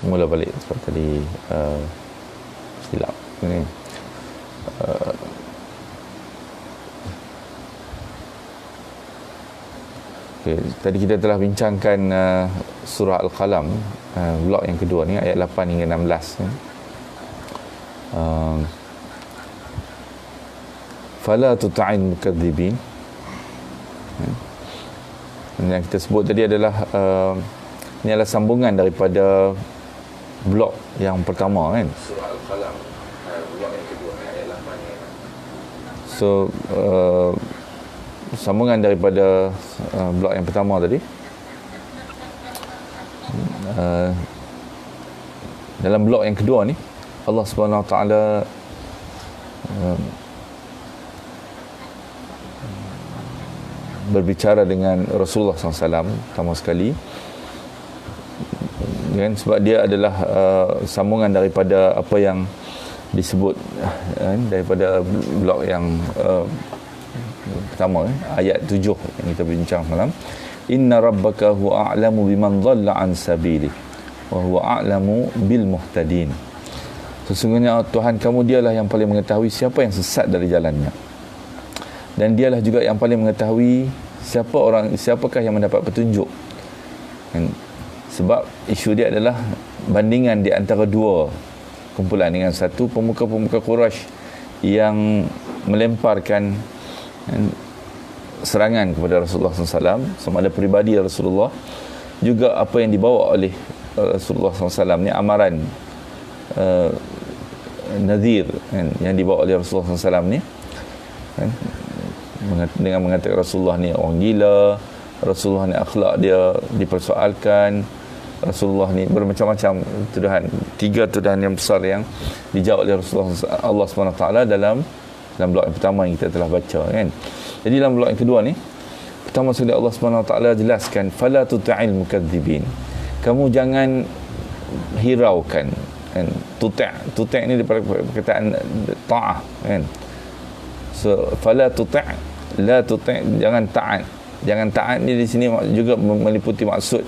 mula balik sebab tadi silap ini. Okay, tadi kita telah bincangkan surah Al-Qalam, blok yang kedua ni, ayat 8 hingga 16 ni. Fala tuta'in mukadzibin. Yang kita sebut tadi adalah ini adalah sambungan daripada blok yang pertama kan, surah Al-Qalam, blok yang kedua ayat 8 ni. So sambungan daripada blok yang pertama tadi. Dalam blok yang kedua ni Allah Subhanahu Wa Taala berbicara dengan Rasulullah SAW pertama sekali kan, sebab dia adalah sambungan daripada apa yang disebut daripada blok yang pertama, ayat 7 yang kita bincang malam. Inna rabbaka huwa a'lamu biman dhalla an sabili wa huwa a'lamu bil muhtadin. Sesungguhnya Tuhan kamu dialah yang paling mengetahui siapa yang sesat dari jalannya, dan dialah juga yang paling mengetahui siapakah yang mendapat petunjuk. Sebab isu dia adalah bandingan di antara dua kumpulan, dengan satu pemuka-pemuka Quraisy yang melemparkan serangan kepada Rasulullah SAW, sama ada peribadi Rasulullah, juga apa yang dibawa oleh Rasulullah SAW ni, amaran Nadhir yang dibawa oleh Rasulullah SAW ni dengan mengatakan Rasulullah ni orang gila, Rasulullah ni akhlak dia dipersoalkan, Rasulullah ni bermacam-macam tuduhan, 3 tuduhan yang besar yang dijawab oleh Rasulullah Allah SWT dalam blok yang pertama yang kita telah baca kan. Jadi dalam blok yang kedua ni, pertama sekali Allah SWT jelaskan fala tuta'il mukadzibin, kamu jangan hiraukan kan. Tuta' ni daripada perkataan ta'ah kan. So fala tuta' la tuta', jangan taat ni di sini juga meliputi maksud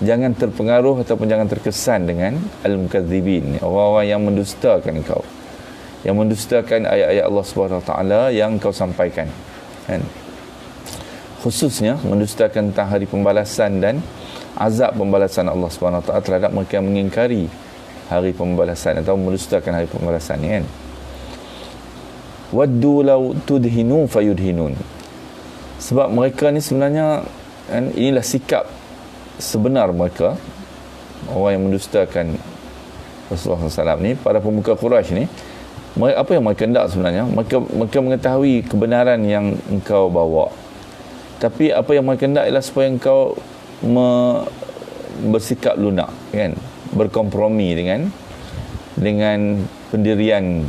jangan terpengaruh ataupun jangan terkesan dengan al-mukadzibin, orang-orang yang mendustakan engkau, yang mendustakan ayat-ayat Allah Subhanahu Wa Taala yang kau sampaikan kan. Khususnya mendustakan tentang hari pembalasan dan azab pembalasan Allah Subhanahu Wa Taala terhadap mereka yang mengingkari hari pembalasan atau mendustakan hari pembalasan ni kan. Waddu law tudhinu fayudhinun, sebab mereka ni sebenarnya kan, inilah sikap sebenar mereka, orang yang mendustakan Rasulullah SAW ni, para pemuka Quraisy ni. Apa yang mereka hendak sebenarnya? Mereka mengetahui kebenaran yang engkau bawa, tapi apa yang mereka hendak ialah supaya engkau bersikap lunak kan, berkompromi dengan pendirian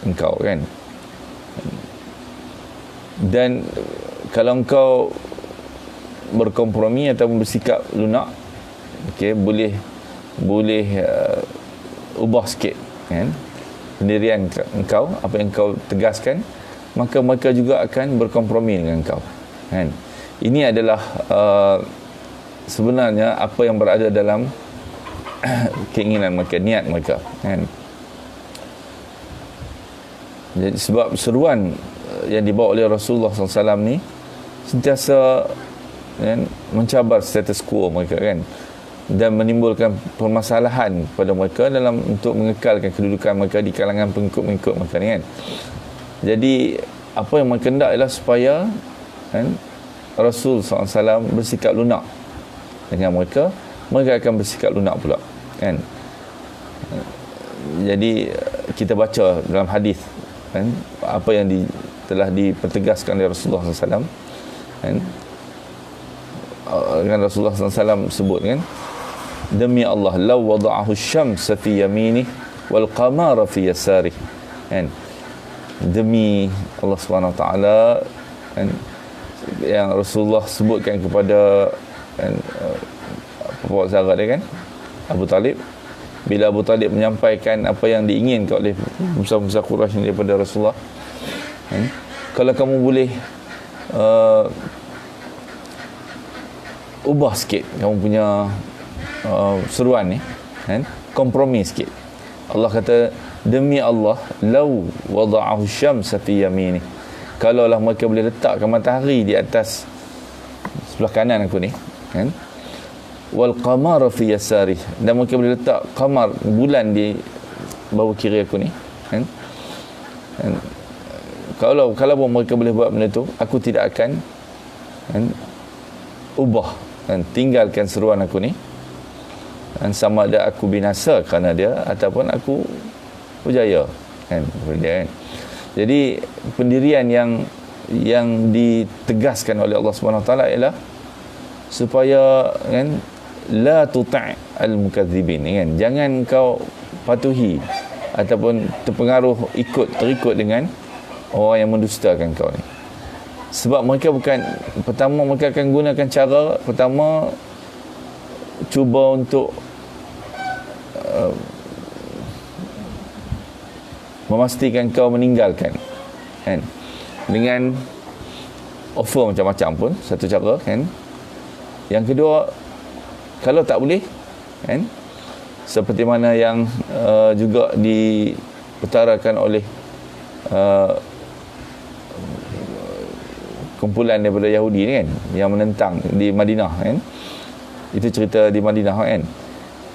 engkau kan. Dan kalau engkau berkompromi atau bersikap lunak, okey, boleh ubah sikit kan pendirian engkau, apa yang engkau tegaskan, maka mereka juga akan berkompromi dengan engkau kan. Ini adalah sebenarnya apa yang berada dalam keinginan mereka, niat mereka kan. Jadi sebab seruan yang dibawa oleh Rasulullah SAW ni sentiasa kan, mencabar status quo mereka kan, dan menimbulkan permasalahan pada mereka dalam untuk mengekalkan kedudukan mereka di kalangan pengikut-pengikut mereka ni kan. Jadi apa yang mereka hendak ialah supaya kan, Rasul SAW bersikap lunak dengan mereka akan bersikap lunak pula kan. Jadi kita baca dalam hadis kan, apa yang telah dipertegaskan oleh Rasulullah SAW kan. Rasulullah SAW sebut kan, demi Allah law wada'ahu syamsa fi yaminih wal qamara fi yasarih kan. Demi Allah Subhanahu Wa Taala kan, yang Rasulullah sebutkan kepada kan, bapak sahabat dia kan, Abu Talib, bila Abu Talib menyampaikan apa yang diinginkan oleh musa-musa Quraisy daripada Rasulullah kan, kalau kamu boleh ubah sikit kamu punya seruan ni kan, kompromi sikit. Allah kata, demi Allah, lau wada'ahu syamsa fi yamini, kalaulah mereka boleh letakkan matahari di atas sebelah kanan aku ni kan, wal qamara fi yasari, dan mereka boleh letak qamar, bulan, di bawah kiri aku ni kan, kan? Kalau mereka boleh buat benda tu, aku tidak akan kan, ubah dan tinggalkan seruan aku ni, dan sama ada aku binasa kerana dia ataupun aku berjaya kan, kan. Jadi pendirian yang ditegaskan oleh Allah Subhanahu Wa Taala ialah supaya kan, la tuti' al-mukadzibin kan, jangan kau patuhi ataupun terikut dengan orang yang mendustakan kau ni. Sebab mereka mereka akan gunakan cara pertama, cuba untuk memastikan kau meninggalkan kan, dengan offer macam-macam pun satu cara kan. Yang kedua, kalau tak boleh kan, seperti mana yang juga diutarakan oleh kumpulan daripada Yahudi ni kan, yang menentang di Madinah kan, itu cerita di Madinah kan,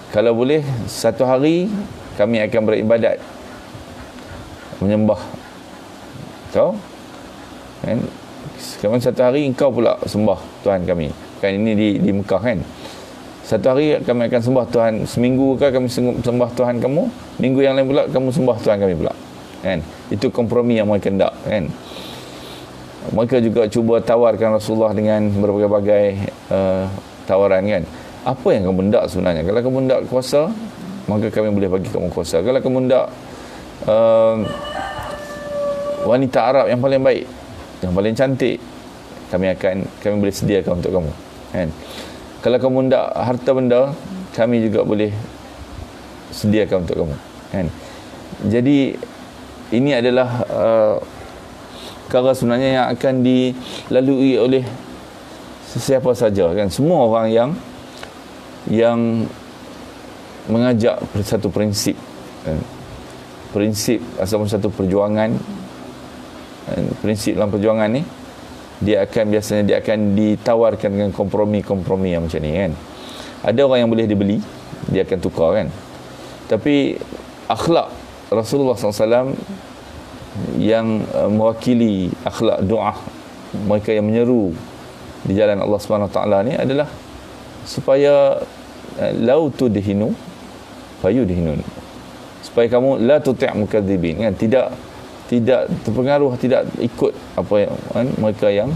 kalau boleh satu hari kami akan beribadat menyembah kau kan, sekarang satu hari engkau pula sembah Tuhan kami kan. Ini di Mekah kan, satu hari kami akan sembah Tuhan, seminggu kami sembah Tuhan kamu, minggu yang lain pula kamu sembah Tuhan kami pula kan. Itu kompromi yang mereka hendak kan. Mereka juga cuba tawarkan Rasulullah dengan berbagai-bagai tawaran kan. Apa yang kamu hendak sebenarnya? Kalau kamu hendak kuasa, maka kami boleh bagi kamu kuasa. Kalau kamu hendak wanita Arab yang paling baik, yang paling cantik, kami boleh sediakan untuk kamu kan. Kalau kamu hendak harta benda, kami juga boleh sediakan untuk kamu kan. Jadi ini adalah perkara sebenarnya yang akan dilalui oleh sesiapa saja kan. Semua orang yang mengajak satu prinsip kan, prinsip ataupun satu perjuangan kan, prinsip dalam perjuangan ni biasanya dia akan ditawarkan dengan kompromi yang macam ni kan. Ada orang yang boleh dibeli, dia akan tukar kan. Tapi akhlak Rasulullah SAW yang mewakili akhlak doa mereka yang menyeru di jalan Allah Subhanahu Wa Taala ni adalah supaya lau tudhinu fayudhinun, supaya kamu la tuti' mukadzibin kan, tidak terpengaruh, tidak ikut apa yang mereka yang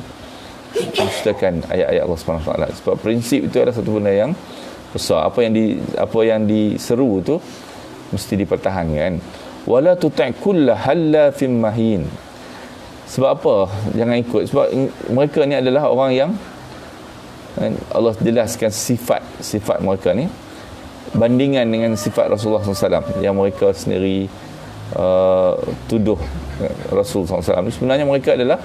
mendustakan ayat-ayat Allah Subhanahu Wa Taala. Sebab prinsip itu adalah satu benda yang besar. Apa yang diseru tu mesti dipertahankan. Wala tuti' kulla hallafin mahin. Sebab apa jangan ikut? Sebab mereka ni adalah orang yang Allah jelaskan sifat mereka ni bandingan dengan sifat Rasulullah SAW yang mereka sendiri tuduh Rasulullah SAW. Sebenarnya mereka adalah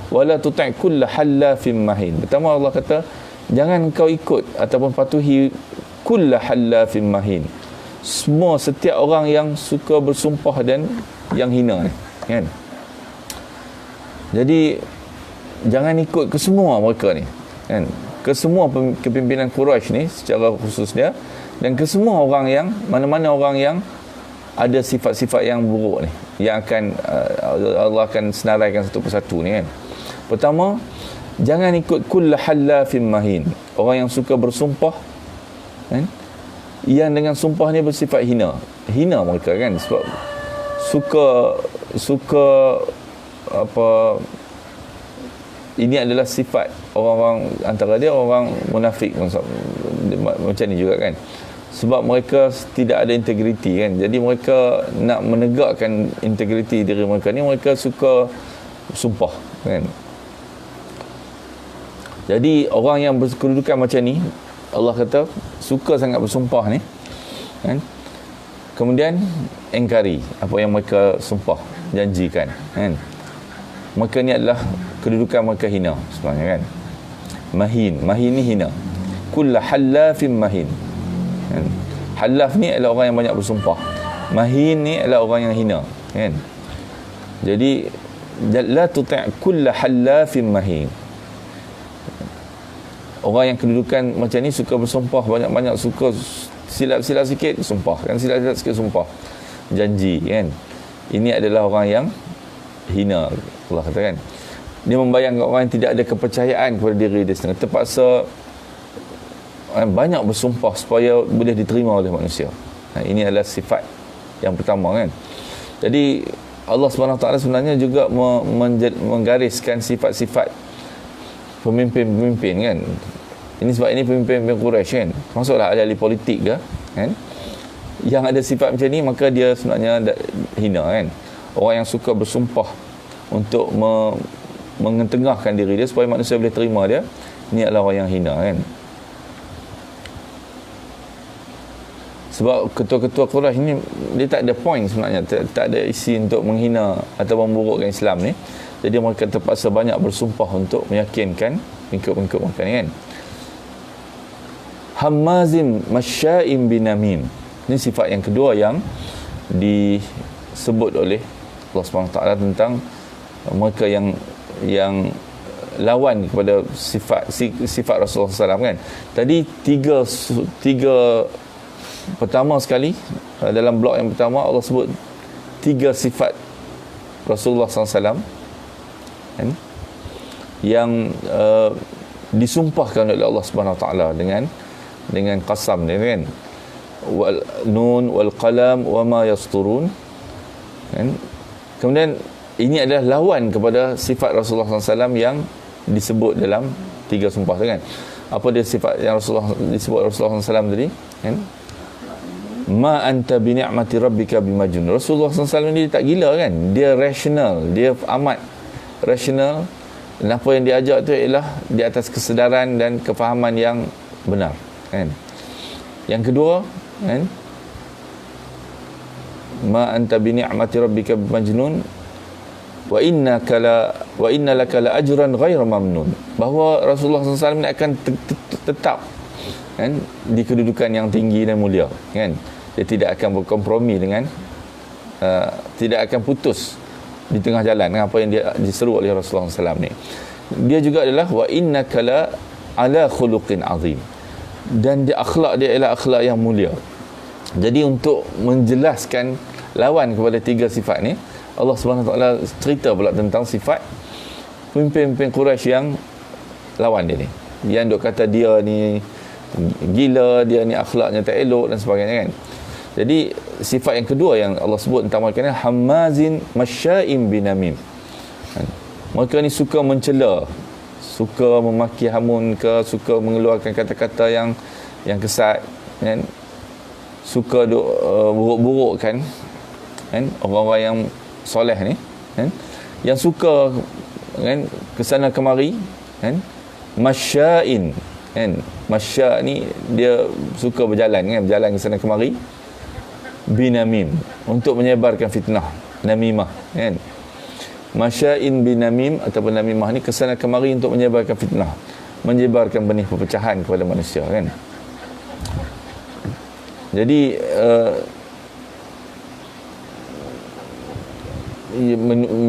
wala tuti' kulla hallafin mahin. Pertama Allah kata, jangan kau ikut ataupun patuhi kulla hallafin mahin, setiap orang yang suka bersumpah dan yang hina ni kan. Jadi jangan ikut ke semua mereka ni kan, ke semua kepimpinan Quraisy ni secara khususnya, dan ke semua orang yang mana-mana orang yang ada sifat-sifat yang buruk ni, yang akan Allah akan senaraikan satu persatu ni kan. Pertama, jangan ikut kull hallafin mahin, orang yang suka bersumpah kan, yang dengan sumpah ni bersifat hina mereka kan. Sebab suka apa, ini adalah sifat orang-orang, antara dia orang munafik macam ni juga kan. Sebab mereka tidak ada integriti kan. Jadi mereka nak menegakkan integriti diri mereka ni, mereka suka sumpah kan. Jadi orang yang berkedudukan macam ni, Allah kata suka sangat bersumpah ni kan. Kemudian engkari apa yang mereka sumpah, janjikan kan. Mereka ni adalah kedudukan mereka hina sebenarnya kan. Mahin ni hina. Kullu hallafin mahin. kan. Halaf ni adalah orang yang banyak bersumpah. Mahin ni adalah orang yang hina, kan. Jadi la tuti' kulla halafin mahin. Orang yang kedudukan macam ni suka bersumpah banyak-banyak, suka silap-silap sikit sumpah, kan, silap-silap sikit sumpah, janji, kan. Ini adalah orang yang hina, Allah katakan. Dia membayangkan orang yang tidak ada kepercayaan kepada diri dia sendiri, terpaksa banyak bersumpah supaya boleh diterima oleh manusia. Ini adalah sifat yang pertama, kan. Jadi Allah SWT sebenarnya juga menggariskan sifat-sifat pemimpin-pemimpin, kan. Ini sebab ini pemimpin-pemimpin Quraisy, kan. Masuklah ahli politik ke, kan. Yang ada sifat macam ni, maka dia sebenarnya hina, kan. Orang yang suka bersumpah untuk mengetengahkan diri dia supaya manusia boleh terima dia, ni adalah orang yang hina, kan. Sebab ketua-ketua Quraisy ni dia tak ada point sebenarnya, tak ada isi untuk menghina atau memburukkan Islam ni. Jadi mereka terpaksa banyak bersumpah untuk meyakinkan pengikut-pengikut mereka ni, kan. Hammazin masya'im binamim. Ini sifat yang kedua yang disebut oleh Allah SWT tentang mereka yang lawan kepada sifat Rasulullah SAW, kan. Tadi tiga pertama sekali dalam blok yang pertama Allah sebut 3 sifat Rasulullah SAW, kan, yang disumpahkan oleh Allah Subhanahu Wa Taala dengan qasam dia, kan. Wal nun wal qalam wa ma yasturun, kan. Kemudian ini adalah lawan kepada sifat Rasulullah SAW yang disebut dalam 3 sumpah tu, kan. Apa dia sifat yang disebut Rasulullah SAW tadi, kan? Ma anta bi ni'mati rabbika bimajnun. Rasulullah SAW ni tak gila, kan. Dia rasional, dia amat rasional, dan apa yang diajak tu ialah di atas kesedaran dan kefahaman yang benar, kan. Yang kedua, kan, ma anta bi ni'mati rabbika bimajnun wa inna laka la ajran ghairu mamnun. Bahawa Rasulullah SAW ni akan tetap, kan, di kedudukan yang tinggi dan mulia, kan. Dia tidak akan berkompromi dengan tidak akan putus di tengah jalan dengan apa yang dia diseru oleh Rasulullah SAW ni. Dia juga adalah wa innaka la ala khuluqin azim, dan dia akhlak dia ialah akhlak yang mulia. Jadi untuk menjelaskan lawan kepada 3 sifat ni, Allah SWT cerita pula tentang sifat pemimpin-pemimpin Quraisy yang lawan dia ni, yang duk kata dia ni gila, dia ni akhlaknya tak elok dan sebagainya, kan. Jadi sifat yang kedua yang Allah sebut tentang mereka ni, hammazin masya'im binamim. Mereka ni suka mencela, suka memaki hamun ke, suka mengeluarkan kata-kata yang kesat, kan. Suka buruk-burukkan, kan, orang-orang yang soleh ni, kan, yang suka, kan, kesana kemari, kan, masya'in, kan. Masya' ni dia suka berjalan, kan, berjalan kesana kemari, binamim, untuk menyebarkan fitnah, namimah, kan. Masya'in binamim ataupun namimah ni kesana kemari untuk menyebarkan fitnah, menyebarkan benih perpecahan kepada manusia, kan. Jadi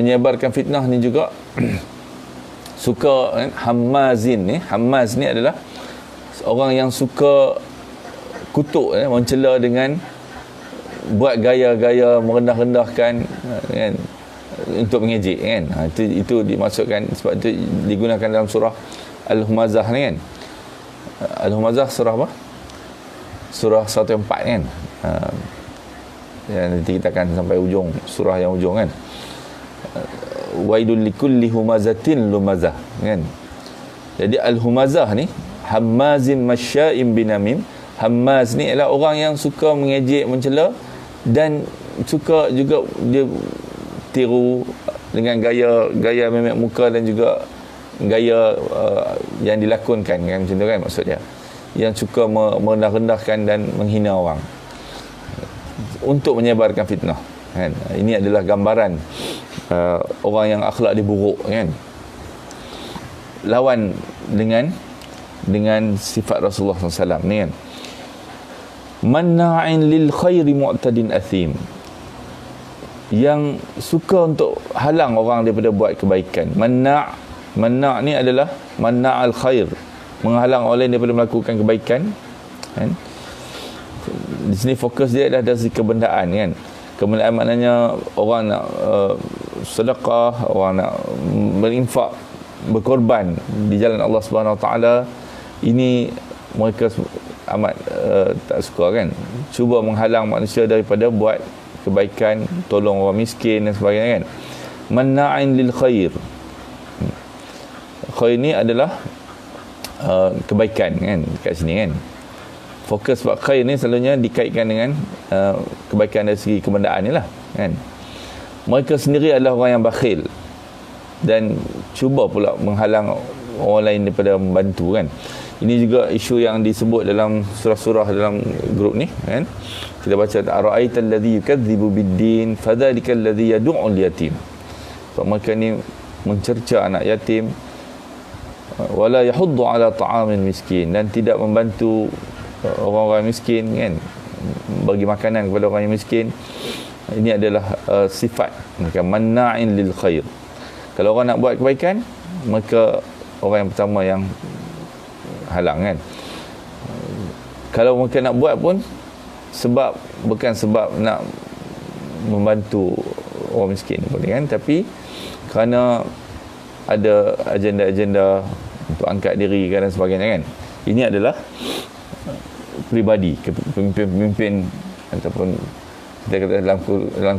menyebarkan fitnah ni juga suka, kan, hammazin ni. Hammaz ni adalah orang yang suka kutuk, mencela dengan buat gaya-gaya merendah-rendahkan, kan, untuk mengejek, kan. Itu dimaksudkan, sebab itu digunakan dalam surah Al-Humazah ni, kan. Al-Humazah surah apa? Surah 104, kan. Nanti kita akan sampai ujung surah yang ujung, kan. Waidul likulli humazatin lumazah, kan. Jadi Al-Humazah ni hammazin masya'im binamim. Hammaz ni ialah orang yang suka mengejek, mencela, dan suka juga dia tiru dengan gaya memek muka dan juga gaya yang dilakonkan, kan, macam tu, kan, maksud dia. Yang suka merendah-rendahkan dan menghina orang untuk menyebarkan fitnah, kan. Ini adalah gambaran orang yang akhlak dia buruk, kan. Lawan dengan sifat Rasulullah SAW ni, kan. manna'in lil khairi mu'tadin athim, yang suka untuk halang orang daripada buat kebaikan. Manna' ni adalah manna'al khair, menghalang orang lain daripada melakukan kebaikan, kan? Di sini fokus dia adalah dari kebendaan, kan? Kebendaan maknanya orang nak sedekah, orang nak berinfak, berkorban di jalan Allah Subhanahu Wa Taala. Ini mereka amat tak suka, kan? Cuba menghalang manusia daripada buat kebaikan, tolong orang miskin dan sebagainya, kan? Manna'in lil khair. Khair ni adalah kebaikan, kan? Kat sini, kan? Fokus sebab khair ni selalunya dikaitkan dengan kebaikan dari segi kebendaan ni lah, kan? Mereka sendiri adalah orang yang bakhil dan cuba pula menghalang orang lain daripada membantu, kan? Ini juga isu yang disebut dalam surah-surah dalam grup ni, kan? Kita baca, ara'aital ladzi yukadzibu bid-din fadzalikal ladzi yad'ul yatim. So, mereka ni mencerca anak yatim, wala yahuddu ala ta'amil miskin, dan tidak membantu orang-orang miskin, kan? Bagi makanan kepada orang yang miskin. Ini adalah sifat mereka, manna'in lil khair. Kalau orang nak buat kebaikan, maka orang yang pertama yang halang, kan? Kalau mereka nak buat pun bukan sebab nak membantu orang miskin boleh, kan? Tapi kerana ada agenda-agenda untuk angkat diri, kan, dan sebagainya, kan? Ini adalah pribadi pemimpin ataupun kita kata dalam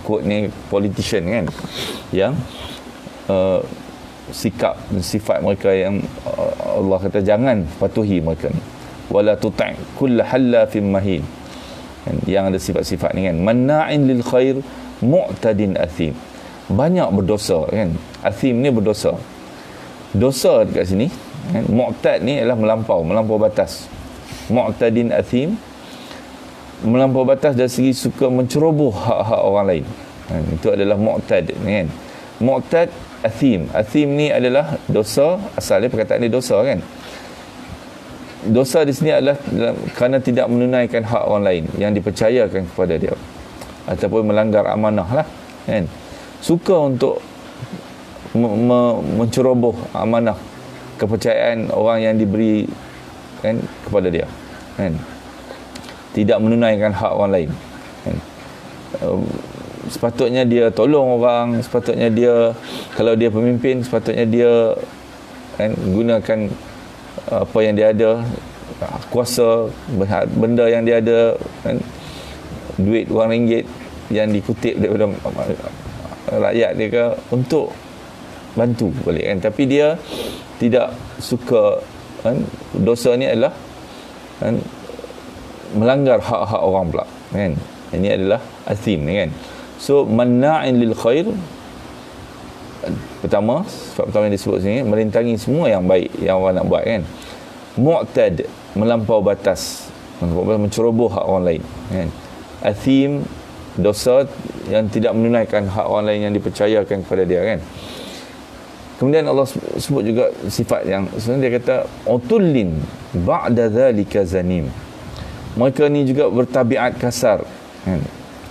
quote ni politician, kan, yang sikap dan sifat mereka yang Allah kata jangan patuhi mereka ni. Wala tuti' kull halafin mahin, kan? Yang ada sifat-sifat ni, kan? Manna'in lil khair mu'tadin athim, banyak berdosa, kan? Athim ni berdosa. Dosa dekat sini, kan? Mu'tad ni adalah melampau batas. Mu'tadin athim, melampau batas dari segi suka menceroboh hak-hak orang lain, kan? Itu adalah mu'tad, kan? Mu'tad, athim. Athim ni adalah dosa, asalnya perkataan ni dosa, kan? Dosa di sini adalah kerana tidak menunaikan hak orang lain yang dipercayakan kepada dia, ataupun melanggar amanah lah, kan? Suka untuk menceroboh amanah, kepercayaan orang yang diberi, kan, kepada dia, kan? Tidak menunaikan hak orang lain, kan? Sepatutnya dia tolong orang, sepatutnya dia, kalau dia pemimpin, sepatutnya dia, kan, gunakan apa yang dia ada, kuasa, benda yang dia ada, kan, duit RM1 yang dikutip daripada rakyat dia ke, untuk bantu balik, kan? Tapi dia tidak suka, kan? Dosa ni adalah, kan, melanggar hak-hak orang pula, kan? Ini adalah athim ni, kan? So manna'in lil khair, pertama, sebab pertama yang disebut sini, merintangi semua yang baik yang orang nak buat, kan? Mu'tad, melampau batas, menceroboh hak orang lain, kan? Athim, dosa yang tidak menunaikan hak orang lain yang dipercayakan kepada dia, kan? Kemudian Allah sebut juga sifat yang sebenarnya dia kata utullin ba'da dzalika zanim. Mereka ni juga bertabiat kasar, kan?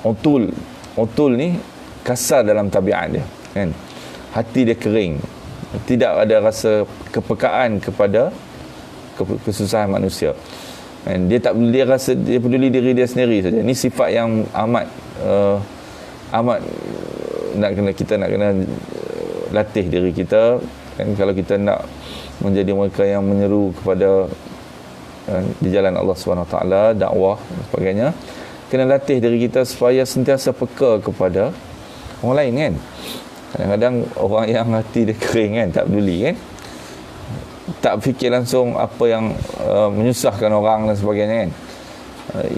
Utul ni kasar dalam tabiat dia, kan? Hati dia kering, tidak ada rasa kepekaan kepada kesusahan manusia, kan? Dia tak, dia rasa dia peduli diri dia sendiri saja. Ini sifat yang amat kita nak kena latih diri kita, kan? Kalau kita nak menjadi mereka yang menyeru kepada, di jalan Allah SWT, dakwah dan sebagainya, kena latih diri kita supaya sentiasa peka kepada orang lain, kan? Kadang-kadang orang yang hati dia kering, kan, tak peduli, kan, tak fikir langsung apa yang menyusahkan orang dan sebagainya, kan?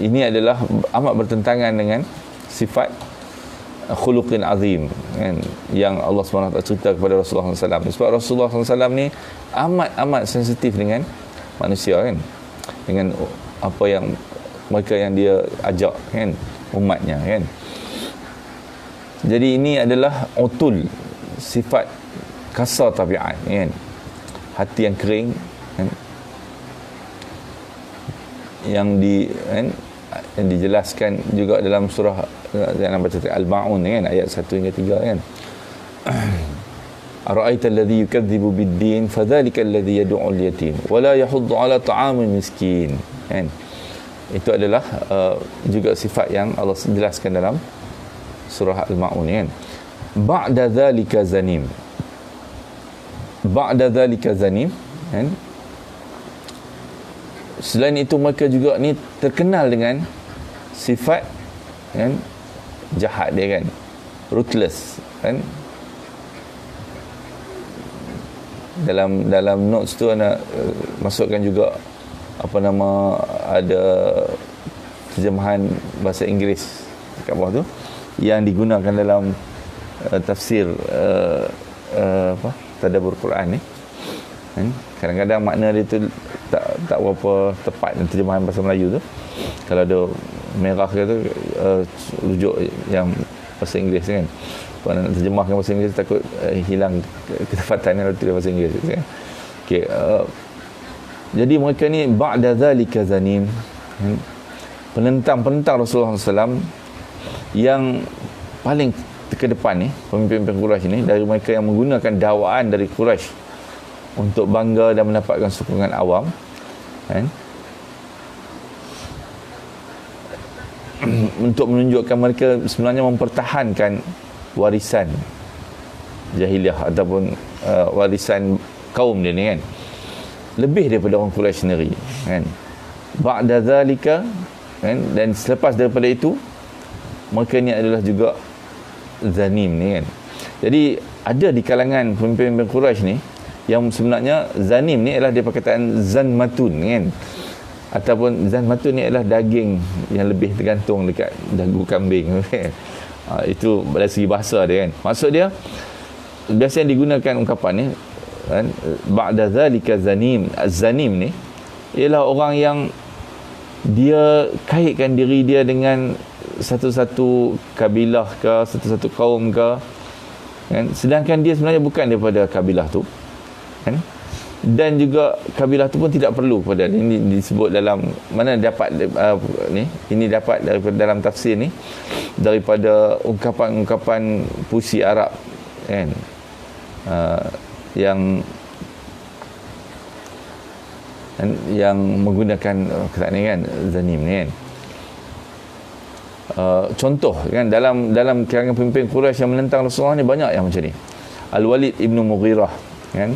Ini adalah amat bertentangan dengan sifat khuluqin azim, kan, yang Allah SWT cerita kepada Rasulullah SAW. Sebab Rasulullah SAW ni amat sensitif dengan manusia, kan, dengan apa yang mereka yang dia ajak, kan, umatnya, kan. Jadi ini adalah utul, sifat kasar tabiat, kan, hati yang kering, kan. yang yang dijelaskan juga dalam surah yang baca Al-Maun kan, ayat 1 hingga 3 kan. Ara'aita alladhi yukadzibu bid-din fadhalika alladhi yad'u al-yatim wa la yahuddu 'ala ta'amil miskin kan. Itu adalah juga sifat yang Allah jelaskan dalam surah Al-Maun kan. Ba'da dhalika zanim kan. Selain itu mereka juga ni terkenal dengan sifat kan jahat dia kan, ruthless kan. Dalam notes tu ana masukkan juga ada terjemahan bahasa Inggeris kat bawah tu yang digunakan dalam tafsir tadabbur Quran ni kan. Kadang-kadang makna dia tu tak berapa tepat dengan terjemahan bahasa Melayu tu. Kalau ada merah ke tu rujuk yang bahasa Inggeris kan. Kalau nak terjemahkan bahasa Inggeris takut hilang ketepatan kalau tulis bahasa Inggeris kan. Okey, jadi mereka ni ba'da zalika zanim, penentang Rasulullah SAW yang paling ke depan ni, pemimpin-pemimpin Quraisy ni, dari mereka yang menggunakan dakwaan dari Quraisy untuk bangga dan mendapatkan sokongan awam kan, untuk menunjukkan mereka sebenarnya mempertahankan warisan jahiliah ataupun warisan kaum dia ni kan, lebih daripada orang Quraisy sendiri kan. Ba'da zalika kan, dan selepas daripada itu mereka ni adalah juga zanim ni kan. Jadi ada di kalangan pemimpin-pemimpin Quraisy ni yang sebenarnya zanim ni adalah dia perkataan zanmatun kan, ataupun zanmatun ni adalah daging yang lebih tergantung dekat dagu kambing kan. Itu dari segi bahasa dia kan. Maksud dia biasanya digunakan ungkapan ni kan, ba'da zalika zanim. Az-zanim ni ialah orang yang dia kaitkan diri dia dengan satu-satu kabilah ke, satu-satu kaum ke kan, sedangkan dia sebenarnya bukan daripada kabilah tu kan. Dan juga kabilah tu pun tidak perlu kepada dia. Ini disebut dalam mana dapat ini dapat daripada dalam tafsir ni, daripada ungkapan-ungkapan puisi Arab kan, yang menggunakan kata ni kan, zanim ni kan. Contoh kan, dalam kalangan pemimpin Quraisy yang menentang Rasulullah ni banyak yang macam ni. Al-Walid ibn Mughirah kan,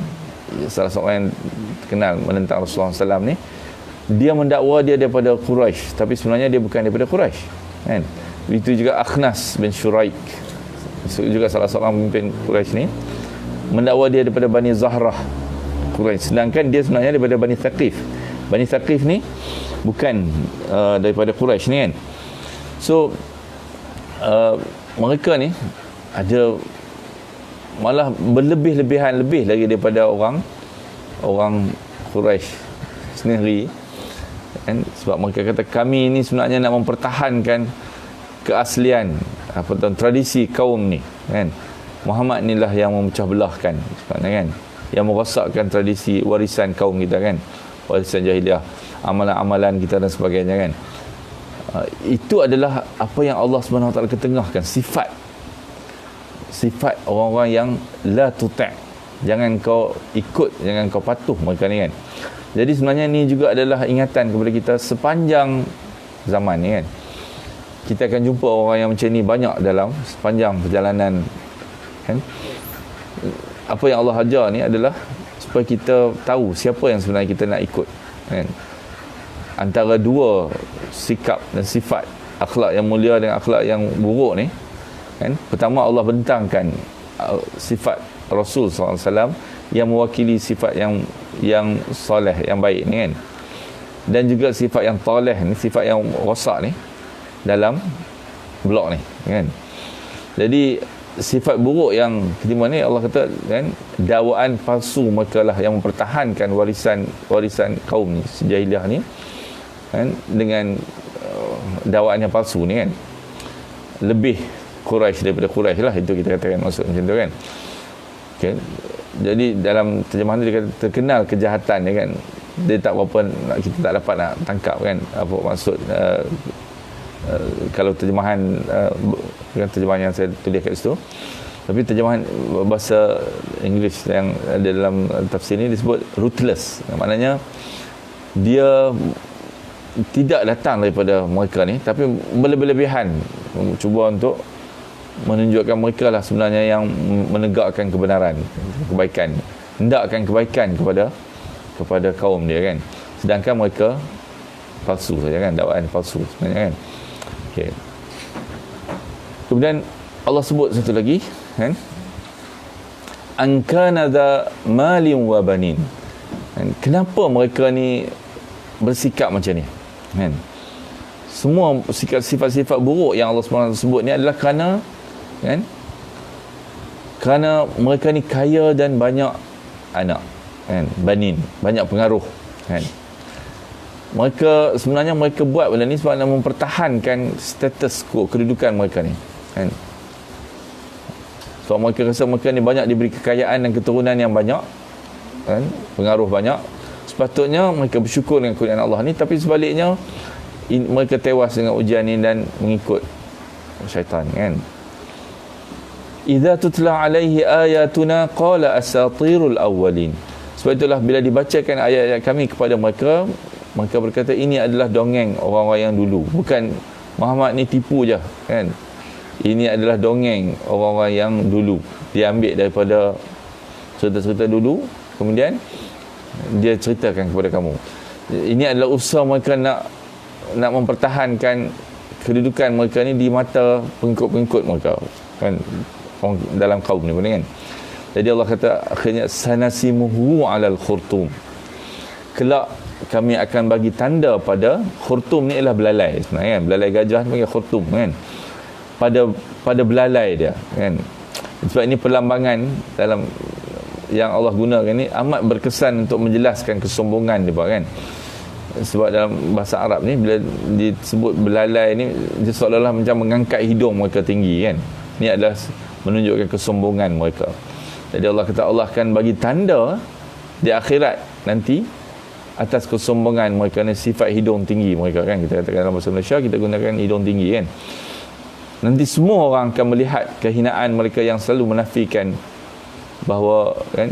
salah seorang yang terkenal menentang Rasulullah SAW ni, dia mendakwa dia daripada Quraisy tapi sebenarnya dia bukan daripada Quraisy kan. Itu juga Akhnas bin Shuraik, juga salah seorang pemimpin Quraisy ni, mendakwa dia daripada Bani Zahrah Quraisy, sedangkan dia sebenarnya daripada Bani Thaqif. Bani Thaqif ni bukan daripada Quraisy ni kan. So mereka ni ada malah berlebih-lebihan lebih lagi daripada orang Quraisy sendiri kan. Sebab mereka kata kami ni sebenarnya nak mempertahankan keaslian tradisi kaum ni kan. Muhammad inilah yang memecah belahkan sebenarnya kan, yang merosakkan tradisi warisan kaum kita kan, warisan jahiliah, amalan-amalan kita dan sebagainya kan. Itu adalah apa yang Allah SWT ketengahkan, sifat orang-orang yang la tuti', jangan kau ikut, jangan kau patuh mereka ni kan. Jadi sebenarnya ni juga adalah ingatan kepada kita sepanjang zaman ni kan. Kita akan jumpa orang yang macam ni banyak dalam sepanjang perjalanan kan. Apa yang Allah ajar ni adalah supaya kita tahu siapa yang sebenarnya kita nak ikut kan. Antara dua sikap dan sifat, akhlak yang mulia dengan akhlak yang buruk ni kan. Pertama, Allah bentangkan sifat Rasul SAW yang mewakili sifat yang soleh, yang baik ni kan. Dan juga sifat yang taleh ni, sifat yang rosak ni dalam blok ni kan. Jadi sifat buruk yang kedua ni Allah kata kan, dakwaan palsu mereka lah yang mempertahankan warisan kaum ni sejahiliah ni kan, dengan dakwaan yang palsu ni kan. Lebih Quraisy daripada Quraisy lah, itu kita katakan maksud macam tu kan. Okay. Jadi dalam terjemahan tu dia kata terkenal kejahatan dia kan, dia tak berapa kita tak dapat nak tangkap kan apa maksud kalau terjemahan terjemahan yang saya tulis kat situ. Tapi terjemahan bahasa Inggeris yang ada dalam tafsir ni disebut ruthless. Maknanya dia tidak datang daripada mereka ni, tapi berlebih-lebihan cuba untuk menunjukkan mereka lah sebenarnya yang menegakkan kebenaran, kebaikan, hendakkan kebaikan kepada kaum dia kan, sedangkan mereka palsu saja kan, dakwaan palsu sebenarnya kan. Okey. Kemudian Allah sebut satu lagi kan, an kana dha malin wa banin. Kenapa mereka ni bersikap macam ni kan? Semua sifat-sifat buruk yang Allah SWT sebut ni adalah kerana kan, kerana mereka ni kaya dan banyak anak kan, banin, banyak pengaruh kan. Mereka sebenarnya mereka buat benda ni sebab nak mempertahankan status quo, kedudukan mereka ni kan. Sebab mereka rasa mereka ni banyak diberi kekayaan dan keturunan yang banyak kan, pengaruh banyak. Sepatutnya mereka bersyukur dengan kurniaan Allah ni, tapi sebaliknya mereka tewas dengan ujian ni dan mengikut syaitan kan. Idza tutla alaihi ayatuna qala asatirul awwalin. Sebab itulah bila dibacakan ayat-ayat kami kepada mereka, mereka berkata ini adalah dongeng orang-orang yang dulu, bukan Muhammad ni tipu je kan. Ini adalah dongeng orang-orang yang dulu, dia ambil daripada cerita-cerita dulu, kemudian dia ceritakan kepada kamu. Ini adalah usaha mereka nak mempertahankan kedudukan mereka ni di mata pengikut-pengikut mereka kan, orang dalam kaum ni kan. Jadi Allah kata akhirnya sanasimuhu alal khurtum, kelak kami akan bagi tanda pada khurtum ni ialah belalai sebenarnya kan, belalai gajah ni panggil khurtum kan, pada belalai dia kan. Sebab ini perlambangan dalam yang Allah gunakan ni amat berkesan untuk menjelaskan kesombongan dia kan. Sebab dalam bahasa Arab ni bila disebut belalai ni, dia seolah-olah macam mengangkat hidung mereka tinggi kan. Ini adalah menunjukkan kesombongan mereka. Jadi Allah kata Allah akan bagi tanda di akhirat nanti atas kesombongan mereka ni, sifat hidung tinggi mereka kan. Kita katakan dalam bahasa Malaysia kita gunakan hidung tinggi kan. Nanti semua orang akan melihat kehinaan mereka yang selalu menafikan bahawa kan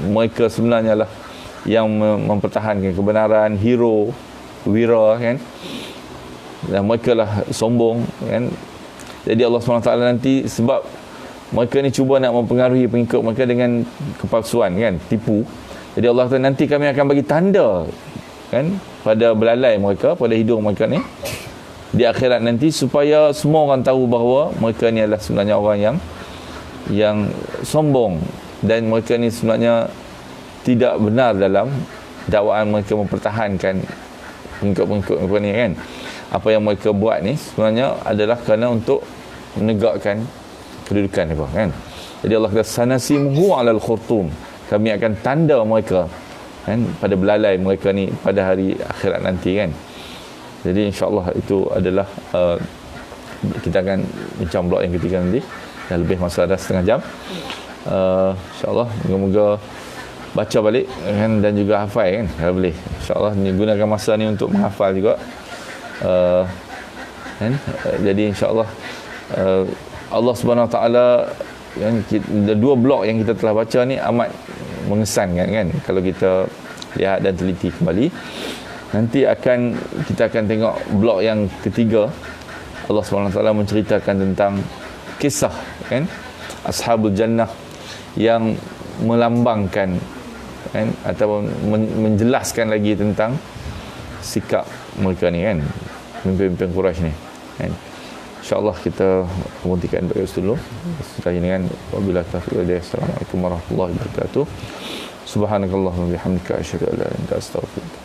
mereka sebenarnya lah yang mempertahankan kebenaran, hero, wira kan, dan mereka lah sombong kan. Jadi Allah SWT nanti, sebab mereka ni cuba nak mempengaruhi pengikut mereka dengan kepalsuan kan, tipu. Jadi Allah kata nanti kami akan bagi tanda kan pada belalai mereka, pada hidung mereka ni di akhirat nanti, supaya semua orang tahu bahawa mereka ni adalah sebenarnya orang yang sombong, dan mereka ni sebenarnya tidak benar dalam dakwaan mereka mempertahankan pengikut-pengikut mereka ni kan. Apa yang mereka buat ni sebenarnya adalah kerana untuk menegakkan kedudukan mereka kan. Jadi Allah kata sanasimuhu alal khurtum, kami akan tanda mereka kan pada belalai mereka ni pada hari akhirat nanti kan. Jadi insya-Allah itu adalah kita akan bincang blok yang ketiga nanti. Dah lebih masa, dah setengah jam. InsyaAllah moga-moga baca balik kan, dan juga hafal kan kalau boleh. InsyaAllah ni gunakan masa ni untuk menghafal juga kan. Jadi insyaAllah Allah Subhanahu Wa Taala yang dua blok yang kita telah baca ni amat mengesankan kan kalau kita lihat dan teliti kembali. Nanti kita akan tengok blok yang ketiga. Allah Subhanahu Wa Taala menceritakan tentang kisah kan Ashabul Jannah yang melambangkan kan, ataupun menjelaskan lagi tentang sikap mereka ni kan, pemimpin Quraisy ni kan. InsyaAllah kita berhentikan pada dulu. Setelah ini kan, wabillahi taufiq wal hidayah. Assalamualaikum warahmatullahi wabarakatuh. Subhanakallahumma wa bihamdika asyhadu an la ilaha illa anta astaghfiruka